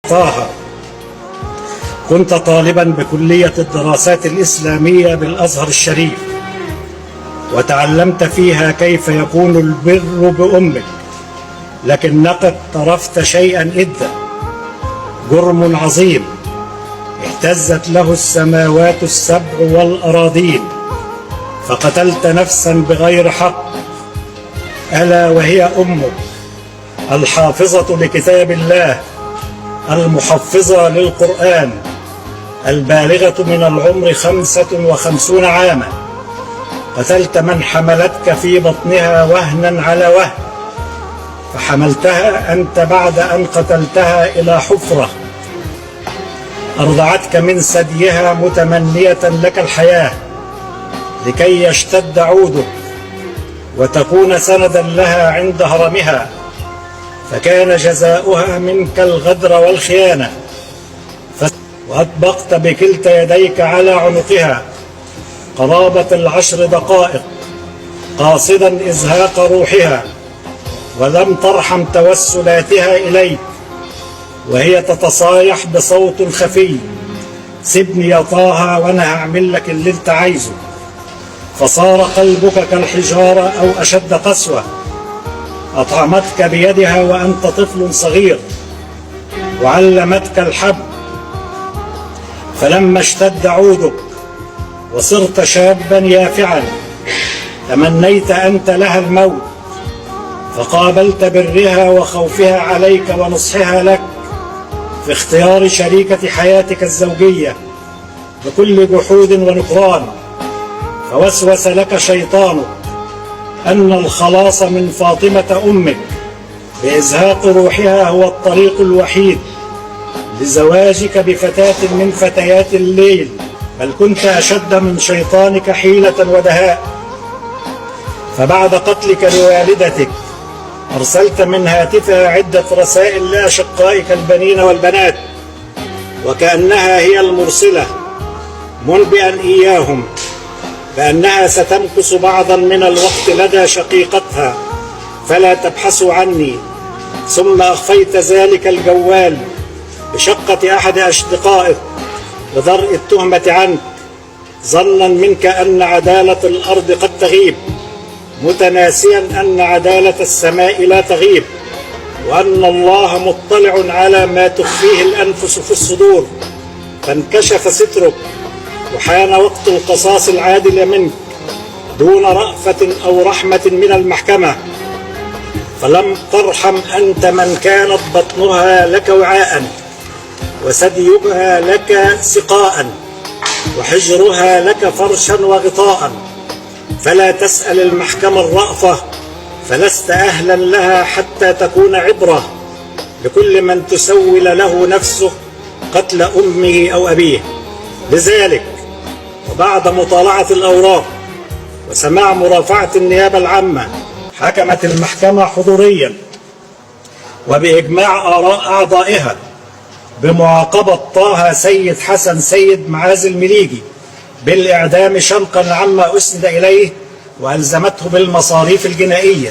طه. كنت طالبا بكلية الدراسات الإسلامية بالأزهر الشريف، وتعلمت فيها كيف يكون البر بأمك، لكنك اقترفت شيئا إدا، جرم عظيم اهتزت له السماوات السبع والأراضين، فقتلت نفسا بغير حق، ألا وهي أمك الحافظة لكتاب الله، المحفظة للقرآن، البالغة من العمر 55 عاما. قتلت من حملتك في بطنها وهنا على وهن، فحملتها أنت بعد أن قتلتها إلى حفرة، أرضعتك من ثديها متمنية لك الحياة لكي يشتد عودك وتكون سندا لها عند هرمها، فكان جزاؤها منك الغدر والخيانة، وأطبقت بكلتا يديك على عنقها قرابة 10 دقائق قاصدا إزهاق روحها، ولم ترحم توسلاتها إليك وهي تتصايح بصوت خفي: سيبني يا طه وأنا هعمل لك اللي انت عايزه. فصار قلبك كالحجارة أو أشد قسوة. أطعمتك بيدها وأنت طفل صغير، وعلمتك الحب، فلما اشتد عودك وصرت شابا يافعا تمنيت أنت لها الموت، فقابلت برها وخوفها عليك ونصحها لك في اختيار شريكة حياتك الزوجية بكل جحود ونكران، فوسوس لك شيطانك أن الخلاص من فاطمة أمك بإزهاق روحها هو الطريق الوحيد لزواجك بفتاة من فتيات الليل، بل كنت أشد من شيطانك حيلة ودهاء. فبعد قتلك لوالدتك أرسلت من هاتفها عدة رسائل لأشقائك البنين والبنات، وكأنها هي المرسلة، منبئا إياهم بأنها ستمكث بعضا من الوقت لدى شقيقتها فلا تبحثوا عني، ثم أخفيت ذلك الجوال بشقة أحد أصدقائك لدرء التهمة عنك، ظنا منك أن عدالة الأرض قد تغيب، متناسيا أن عدالة السماء لا تغيب، وأن الله مطلع على ما تخفيه الأنفس في الصدور. فانكشف سترك وحان وقت القصاص العادل منك دون رأفة أو رحمة من المحكمة، فلم ترحم أنت من كانت بطنها لك وعاء، وثديها لك سقاء، وحجرها لك فرشا وغطاء، فلا تسأل المحكمة الرأفة، فلست أهلا لها حتى تكون عبرة لكل من تسول له نفسه قتل أمه أو أبيه. لذلك وبعد مطالعة الأوراق وسماع مرافعة النيابة العامة، حكمت المحكمة حضوريا وبإجماع آراء أعضائها بمعاقبة طه سيد حسن سيد معاذ المليجي بالإعدام شنقا عما أسند إليه، وألزمته بالمصاريف الجنائية.